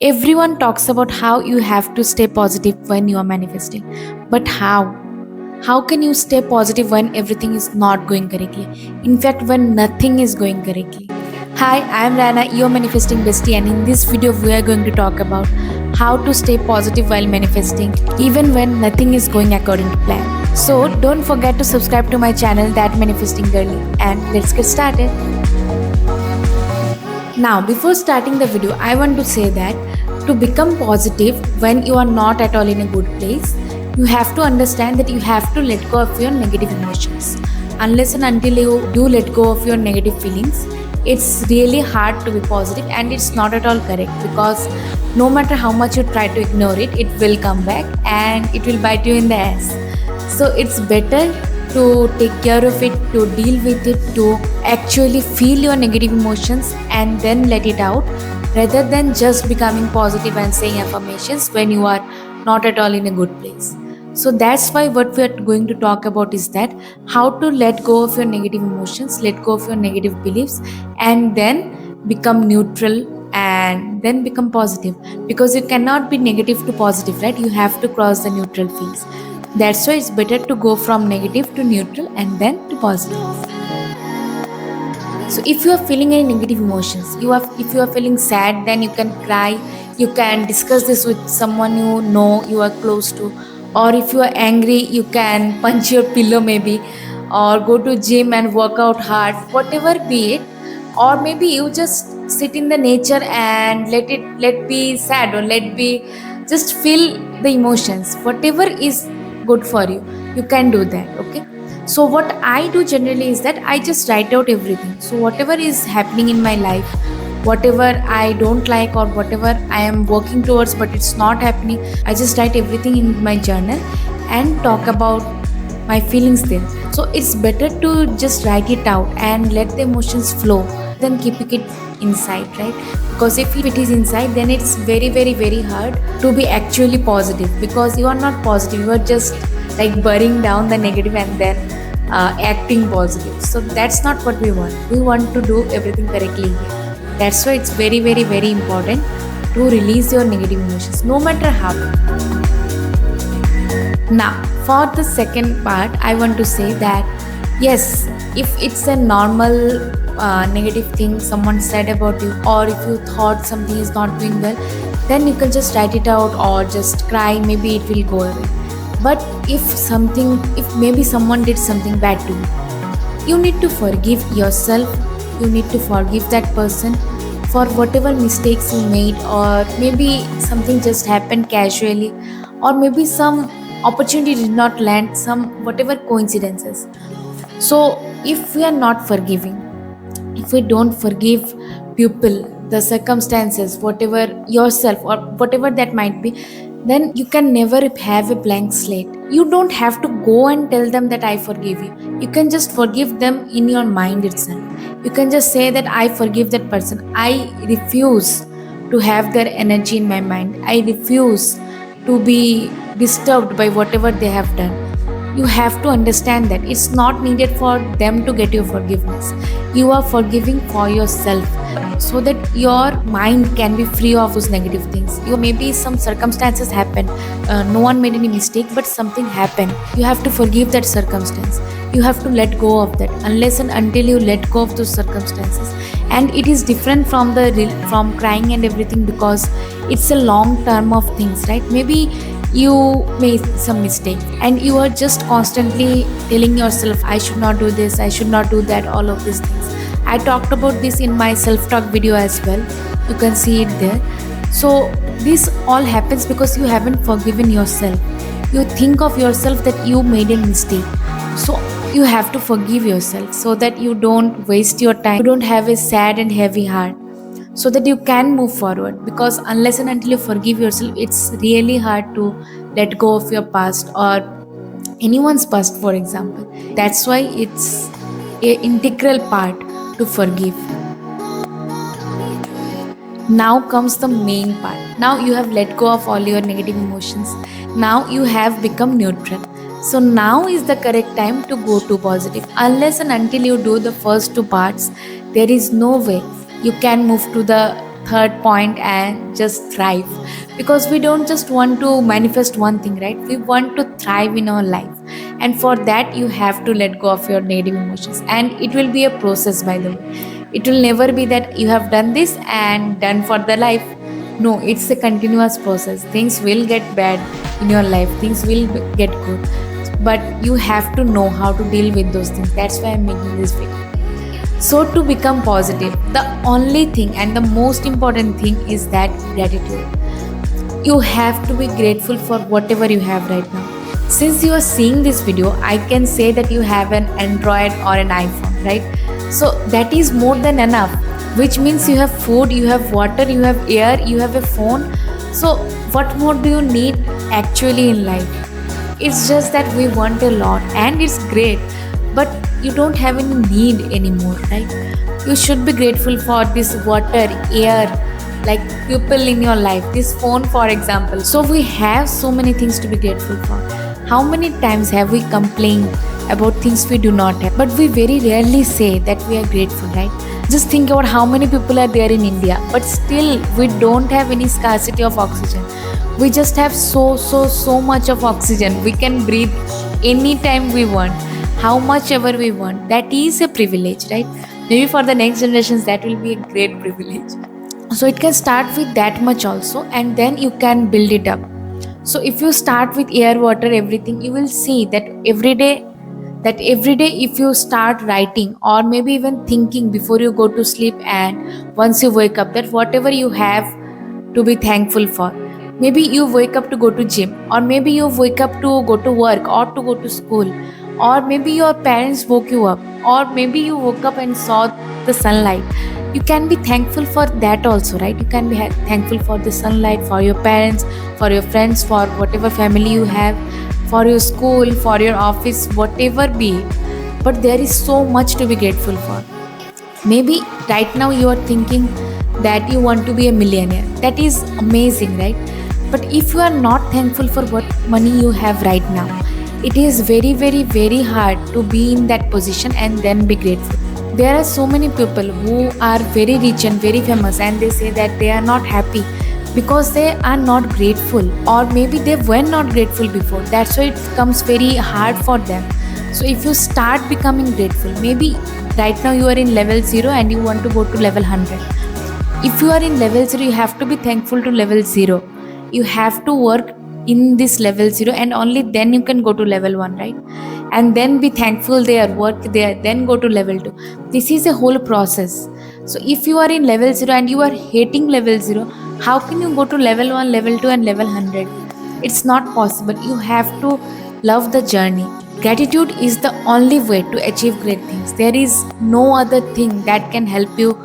Everyone talks about how you have to stay positive when you are manifesting. But how? How can you stay positive when everything is not going correctly? In fact, when nothing is going correctly. Hi, I am Rana, your manifesting bestie, and in this video, we are going to talk about how to stay positive while manifesting, even when nothing is going according to plan. So, don't forget to subscribe to my channel, That Manifesting Girly, and let's get started. Now, before starting the video, I want to say that to become positive when you are not at all in a good place, you have to understand that you have to let go of your negative emotions. Unless and until you do let go of your negative feelings, it's really hard to be positive, and it's not at all correct, because no matter how much you try to ignore it, it will come back and it will bite you in the ass. So it's better to take care of it, to deal with it, to actually feel your negative emotions and then let it out, rather than just becoming positive and saying affirmations when you are not at all in a good place. So that's why what we are going to talk about is that how to let go of your negative emotions, let go of your negative beliefs, and then become neutral and then become positive, because you cannot be negative to positive, right? You have to cross the neutral phase. That's why it's better to go from negative to neutral and then to positive. So if you are feeling any negative emotions, if you are feeling sad, then you can cry. You can discuss this with someone you know you are close to. Or if you are angry, you can punch your pillow maybe, or go to gym and work out hard, whatever be it. Or maybe you just sit in the nature and let be sad, or let be just feel the emotions. Whatever is good for you, you can do that. Okay, so what I do generally is that I just write out everything. So whatever is happening in my life, whatever I don't like, or whatever I am working towards but it's not happening, I just write everything in my journal and talk about my feelings there. So it's better to just write it out and let the emotions flow than keeping it inside, right? Because if it is inside, then it's very hard to be actually positive, because you are not positive, you are just like burying down the negative and then acting positive. So that's not what we want. We want to do everything correctly here. That's why it's very important to release your negative emotions, no matter how. Now, for the second part, I want to say that yes, if it's a normal negative thing someone said about you, or if you thought something is not doing well, then you can just write it out or just cry, maybe it will go away. But if maybe someone did something bad to you, you need to forgive yourself, you need to forgive that person for whatever mistakes you made, or maybe something just happened casually, or maybe some opportunity did not land, some whatever coincidences. So if we are not forgiving, if we don't forgive people, the circumstances, whatever, yourself, or whatever that might be, then you can never have a blank slate. You don't have to go and tell them that I forgive you. You can just forgive them in your mind itself. You can just say that I forgive that person. I refuse to have their energy in my mind. I refuse to be disturbed by whatever they have done. You have to understand that it's not needed for them to get your forgiveness. You are forgiving for yourself, so that your mind can be free of those negative things. You maybe some circumstances happen, no one made any mistake, but something happened. You have to forgive that circumstance. You have to let go of that. Unless and until you let go of those circumstances, and it is different from from crying and everything, because it's a long term of things, right? Maybe you made some mistake and you are just constantly telling yourself, I should not do this, I should not do that, all of these things. I talked about this in my self-talk video as well. You can see it there. So this all happens because you haven't forgiven yourself. You think of yourself that you made a mistake. So you have to forgive yourself, so that you don't waste your time, you don't have a sad and heavy heart, so that you can move forward. Because unless and until you forgive yourself, it's really hard to let go of your past, or anyone's past, for example. That's why it's an integral part to forgive. Now comes the main part. Now you have let go of all your negative emotions. Now you have become neutral. So now is the correct time to go to positive. Unless and until you do the first two parts, there is no way you can move to the third point and just thrive, because we don't just want to manifest one thing, right? We want to thrive in our life, and for that you have to let go of your negative emotions, and it will be a process, by the way. It will never be that you have done this and done for the life. No, it's a continuous process. Things will get bad in your life, things will get good, but you have to know how to deal with those things. That's why I'm making this video. So to become positive, the only thing and the most important thing is that gratitude. You have to be grateful for whatever you have right now. Since you are seeing this video, I can say that you have an Android or an iPhone, right? So that is more than enough, which means you have food, you have water, you have air, you have a phone. So what more do you need actually in life? It's just that we want a lot, and it's great, but you don't have any need anymore, right? You should be grateful for this water, air, like people in your life, this phone for example. So we have so many things to be grateful for. How many times have we complained about things we do not have, but we very rarely say that we are grateful, right? Just think about how many people are there in India, but still we don't have any scarcity of oxygen. We just have so much of oxygen. We can breathe anytime we want, how much ever we want. That is a privilege, right? Maybe for the next generations that will be a great privilege. So it can start with that much also, and then you can build it up. So if you start with air, water, everything, you will see that every day if you start writing or maybe even thinking before you go to sleep and once you wake up, that whatever you have to be thankful for. Maybe you wake up to go to gym, or maybe you wake up to go to work or to go to school, or maybe your parents woke you up, or maybe you woke up and saw the sunlight. You can be thankful for that also, right? You can be thankful for the sunlight, for your parents, for your friends, for whatever family you have, for your school, for your office, whatever be it. But there is so much to be grateful for. Maybe right now you are thinking that you want to be a millionaire. That is amazing, right? But if you are not thankful for what money you have right now, it is very hard to be in that position and then be grateful. There are so many people who are very rich and very famous, and they say that they are not happy because they are not grateful, or maybe they were not grateful before. That's why it becomes very hard for them. So if you start becoming grateful, maybe right now you are in level 0 and you want to go to level 100. If you are in level 0, you have to be thankful to level 0. You have to work in this level 0, and only then you can go to level 1, right? And then be thankful there, work there, then go to level 2. This is a whole process. So if you are in level 0 and you are hating level 0, how can you go to level 1, level 2 and level 100? It's not possible. You have to love the journey. Gratitude is the only way to achieve great things. There is no other thing that can help you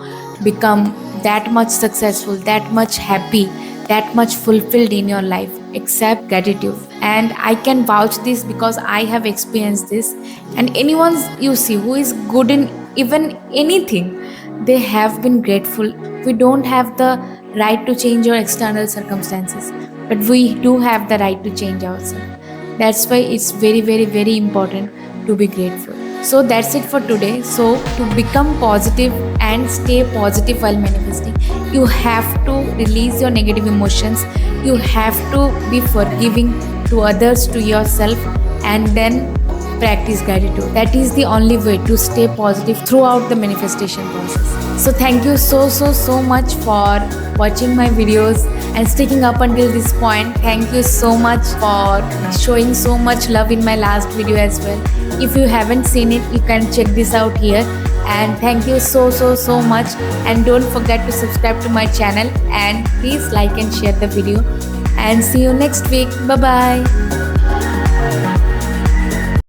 become that much successful, that much happy, that much fulfilled in your life except gratitude. And I can vouch this because I have experienced this. And anyone you see who is good in even anything, they have been grateful. We don't have the right to change our external circumstances, but we do have the right to change ourselves. That's why it's very important to be grateful. So that's it for today. So to become positive and stay positive while manifesting, you have to release your negative emotions. You have to be forgiving to others, to yourself, and then practice gratitude. That is the only way to stay positive throughout the manifestation process. So thank you so much for watching my videos and sticking up until this point. Thank you so much for showing so much love in my last video as well. If you haven't seen it, you can check this out here. And thank you so much, and don't forget to subscribe to my channel, and please like and share the video, and see you next week. Bye bye.